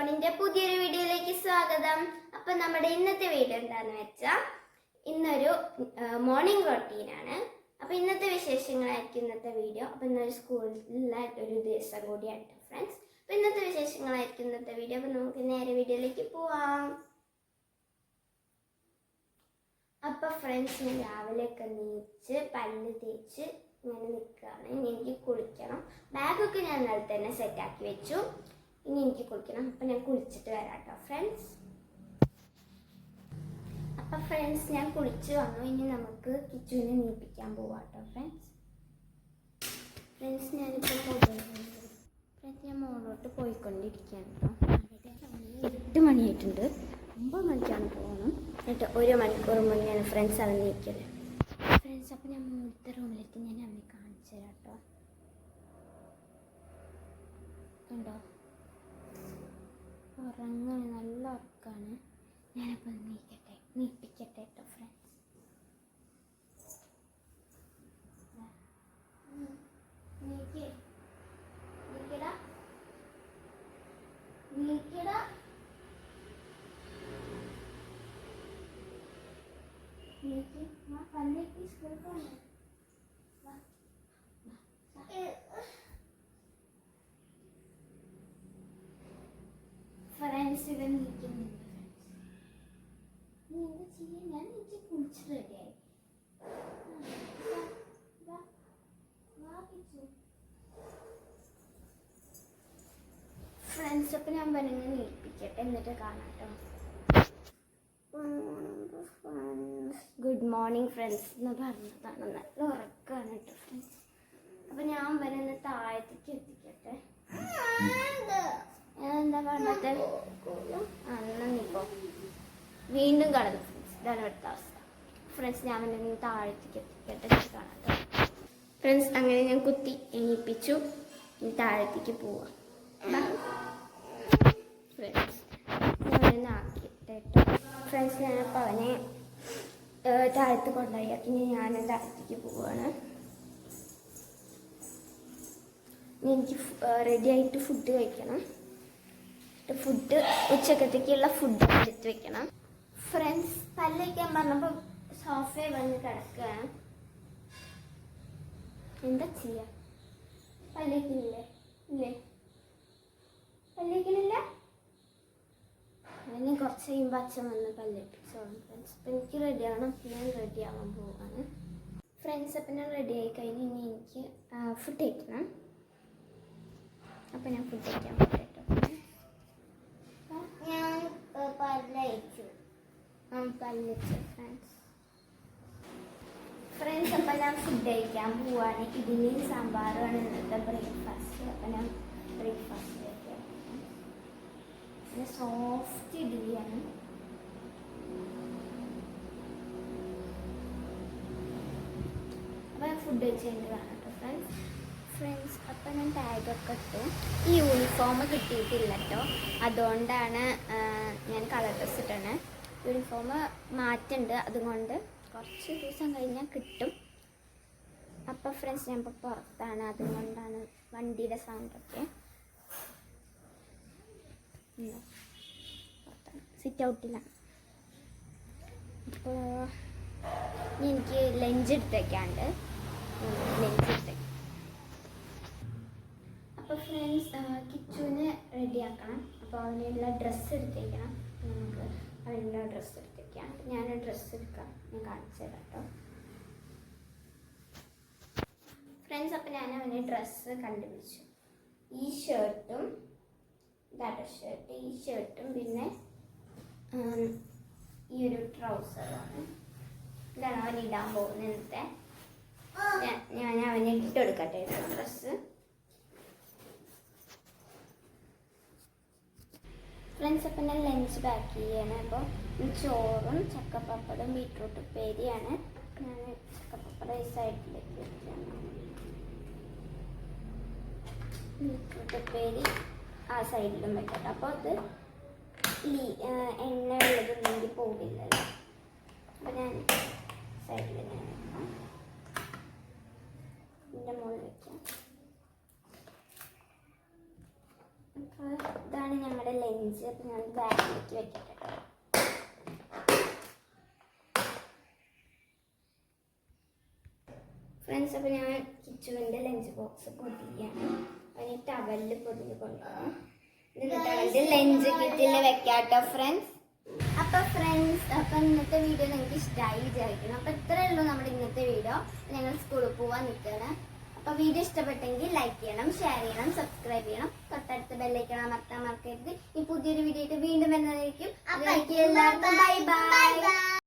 മോണിന്റെ പുതിയൊരു വീഡിയോയിലേക്ക് സ്വാഗതം. അപ്പോൾ നമ്മുടെ ഇന്നത്തെ വീഡിയോ എന്താണെന്ന് വെച്ചാൽ ഇന്നൊരു മോർണിംഗ് റൊട്ടീനാണ്. അപ്പോൾ ഇന്നത്തെ വിശേഷങ്ങളായിരിക്കും ഇന്നത്തെ വീഡിയോ. അപ്പോൾ ഇന്നൊരു സ്കൂളിലെ ഒരു ദിവസം കൂടിയായിട്ട് ഫ്രണ്ട്സ്. അപ്പോൾ ഇന്നത്തെ വിശേഷങ്ങളായിരിക്കും ഇന്നത്തെ വീഡിയോ. അപ്പോൾ നമുക്ക് നേരെ വീഡിയോയിലേക്ക് പോവാം. അപ്പോൾ ഫ്രണ്ട്സ്, ഞാൻ രാവിലെയൊക്കെ നീച്ച് പല്ല് തേച്ച് ഇങ്ങനെ നിൽക്കുകയാണ്. ഇനി എനിക്ക് കുളിക്കണം. ബാഗൊക്കെ ഞാൻ ഇന്നലെ തന്നെ സെറ്റാക്കി വെച്ചു. ഇനി എനിക്ക് കുളിക്കണം. അപ്പം ഞാൻ കുളിച്ചിട്ട് വരാം കേട്ടോ ഫ്രണ്ട്സ്. അപ്പം ഫ്രണ്ട്സ്, ഞാൻ കുളിച്ച് വന്നു. ഇനി നമുക്ക് കിച്ചുവിനെ നീപ്പിക്കാൻ പോവാം കേട്ടോ ഫ്രണ്ട്സ്. ഞാനിപ്പോൾ ഞാൻ മോളോട്ട് പോയിക്കൊണ്ടിരിക്കുകയാണ് കേട്ടോ. അവിടെ 8 മണിയായിട്ടുണ്ട്. 9 മണിക്കാണ് പോകണം. എന്നിട്ട് 1 മണിക്കൂർ മുന്നെയാണ് ഫ്രണ്ട്സ് അവൻ നീക്കല്. ഫ്രണ്ട്സ്, അപ്പോൾ ഞാൻ മുകളിലത്തെ റൂമിലേക്ക് ഞാൻ അവനെ കാണിച്ചു തരാം കേട്ടോ. ഉണ്ടോ? ഉറങ്ങാണ്, നല്ല ഉറക്കാണ്. ഞാനപ്പോൾ നീപ്പിക്കട്ടെ കേട്ടോ ഫ്രണ്ട്സ്. ഫ്രണ്ട്സ്, ഇവൻ നിൽക്കുന്നുണ്ട്. നീ എന്താ ചെയ്യാൻ? ഞാൻ എനിക്ക് കുളിച്ച് റെഡിയായി. ഫ്രണ്ട്സ്, അപ്പം ഞാൻ പറഞ്ഞ് നീപ്പിക്കട്ടെ, എന്നിട്ട് കാണാം കേട്ടോ. ഗുഡ് മോർണിംഗ് ഫ്രണ്ട്സ് എന്ന് പറഞ്ഞതാണ്. നല്ല ഉറക്കമാണ് കേട്ടോ ഫ്രണ്ട്സ്. അപ്പം ഞാൻ വരുന്ന താഴത്തേക്ക് എത്തിക്കട്ടെ. എന്താ പറഞ്ഞത്? അന്നിപ്പോ വീണ്ടും കടന്നു ഫ്രണ്ട്സ്. ഇതാണ് അടുത്ത അവസ്ഥ ഫ്രണ്ട്സ്. ഞാൻ വരുന്ന താഴത്തേക്ക് എത്തിക്കട്ടെ, കാണാം കേട്ടോ ഫ്രണ്ട്സ്. അങ്ങനെ ഞാൻ കുത്തി എണീപ്പിച്ചു. ഇനി താഴത്തേക്ക് പോവാം ഫ്രണ്ട്സ്. ഞാൻ ആക്കിയിട്ട് ഫ്രണ്ട്സ്, ഞാനപ്പോൾ അവനെ താഴത്ത് കൊണ്ടുപോയി. ഇനി ഞാൻ താഴത്തേക്ക് പോവുകയാണ്. എനിക്ക് റെഡി ആയിട്ട് ഫുഡ് കഴിക്കണം. ഫുഡ് ഉച്ചക്കത്തേക്കുള്ള ഫുഡ് എടുത്ത് വെക്കണം ഫ്രണ്ട്സ്. പല്ല് വയ്ക്കാൻ പറഞ്ഞപ്പോൾ സോഫയിൽ വന്ന് കിടക്കുകയാണ്. എന്താ ചെയ്യാ? പല്ലേക്കില്ലേ? ഇല്ലേ? പല്ലേക്കണില്ല. അതിന് കുറച്ച് കഴിയുമ്പോൾ അച്ഛൻ വന്ന് പല്ലേപ്പിച്ചോളും ഫ്രണ്ട്സ്. അപ്പം എനിക്ക് റെഡിയാവണം. ഞാൻ റെഡി ആവാൻ പോവാണ് ഫ്രണ്ട്സ്. അപ്പം ഞാൻ റെഡി ആയി കഴിഞ്ഞ് ഇനി എനിക്ക് ഫുഡ് കഴിക്കണം. അപ്പം ഞാൻ ഫുഡ് കഴിക്കാൻ പോകട്ടോ. ഞാൻ പല്ലയച്ചു ഫ്രണ്ട്സ്. അപ്പം ഞാൻ ഫുഡ് കഴിക്കാൻ പോവാണ്. ഇഡ്ഡലിയും സാമ്പാറുമാണ് ഇന്നത്തെ ബ്രേക്ക്ഫാസ്റ്റ്. അപ്പം ഞാൻ ബ്രേക്ക്ഫാസ്റ്റ് കഴിക്കാം. പിന്നെ സോഫ്റ്റ് ഇഡ്ഡലിയാണ്. അപ്പം ഞാൻ ഫുഡ് കഴിച്ച് കഴിഞ്ഞ് കാണാം കേട്ടോ ഫ്രണ്ട്സ്. അപ്പം ഞാൻ ടാഗൊക്കെ ഇട്ടു. ഈ യൂണിഫോം കിട്ടിയിട്ടില്ല കേട്ടോ. അതുകൊണ്ടാണ് ഞാൻ കളർ ഡ്രസ്സ് ഇട്ടാണ്. യൂണിഫോം മാറ്റുണ്ട്. അതുകൊണ്ട് കുറച്ച് ദിവസം കഴിഞ്ഞാൽ കിട്ടും. അപ്പം ഫ്രണ്ട്സ്, ഞാൻ ഇപ്പോൾ പുറത്താണ്. അതുകൊണ്ടാണ് വണ്ടിയുടെ സൗണ്ടൊക്കെ. പുറത്താണ്, സിറ്റ് ഔട്ടിലാണ്. അപ്പോൾ എനിക്ക് ലഞ്ച് എടുത്തേക്കാണ്ട് ലഞ്ച് എടുത്തേക്കാം. അപ്പോൾ ഫ്രണ്ട്സ്, കിച്ചുവിനെ റെഡിയാക്കണം. അപ്പോൾ അവനുള്ള ഡ്രസ്സ് എടുത്തേക്കണം. നമുക്ക് അവനുള്ള ഡ്രസ്സ് എടുത്തേക്കാം. ഞാൻ ഡ്രസ്സ് എടുക്കാം. ഞാൻ കാണിച്ചു തരാം കേട്ടോ ഫ്രണ്ട്സ്. അപ്പോൾ ഞാൻ അവൻ്റെ ഡ്രസ്സ് കണ്ടുപിടിച്ചു. ഈ ഷർട്ടും ഇതാണ് ഷർട്ട്. ഈ ഷർട്ടും പിന്നെ ഈ ഒരു ട്രൗസറാണ്. ഇതാണ് അവൻ ഇടാൻ പോകുന്നത്. ഇന്നത്തെ ഞാൻ അവനെ ഇട്ടെടുക്കട്ടെ ഡ്രസ്സ് ഫ്രണ്ട്സ്. അപ്പം ഞാൻ ലഞ്ച് പാക്ക് ചെയ്യാണ്. അപ്പോൾ ചോറും ചക്കപ്പപ്പടും ബീട്രൂട്ട് ഉപ്പേരിയാണ്. ഞാൻ ചക്കപ്പപ്പട ഈ സൈഡിലേക്ക് വെക്കുകയാണ്. ബീട്രൂട്ട് ഉപ്പേരി ആ സൈഡിലും വെക്കട്ടെ. അപ്പോൾ അത് എണ്ണ ഉള്ളതൊന്നും പോകില്ലല്ലോ. അപ്പോൾ ഞാൻ സൈഡിൽ ഞാൻ വെക്കാം. ഇതിൻ്റെ മുകളിൽ വയ്ക്കാം. അപ്പോൾ ഇതാണ് ഞങ്ങളുടെ ലഞ്ച്. ലഞ്ച്. അപ്പം ഞാൻ ബാഗിലേക്ക് വെക്കട്ടെ. ഫ്രണ്ട്സ്, അപ്പോൾ ഞാൻ കിച്ചുവിൻ്റെ ലഞ്ച് ബോക്സ് പൊതിയാണ്. അതിന് ടവലിൽ പൊതിഞ്ഞ് കൊണ്ടുപോകണം. എന്നിട്ട് അവൻ്റെ ലഞ്ച് കിറ്റിൽ വെക്കാട്ടോ ഫ്രണ്ട്സ്. അപ്പോൾ ഫ്രണ്ട്സ്, അപ്പം ഇന്നത്തെ വീഡിയോ നിങ്ങൾക്ക് ഇഷ്ടമായി വിചാരിക്കണം. അപ്പോൾ ഇത്രയേ ഉള്ളൂ നമ്മുടെ ഇന്നത്തെ വീഡിയോ. ഞങ്ങൾ സ്കൂളിൽ പോകാൻ നിൽക്കുകയാണ്. അപ്പോൾ വീഡിയോ ഇഷ്ടപ്പെട്ടെങ്കിൽ ലൈക്ക് ചെയ്യണം, ഷെയർ ചെയ്യണം, സബ്സ്ക്രൈബ് ചെയ്യണം, തൊട്ടടുത്ത് ബെല്ലൈക്കൺ അമർത്താൻ മറക്കരുത്. ഈ പുതിയൊരു വീഡിയോ ആയിട്ട് വീണ്ടും വരുന്നതായിരിക്കും. എല്ലാവർക്കും ബൈ ബൈ.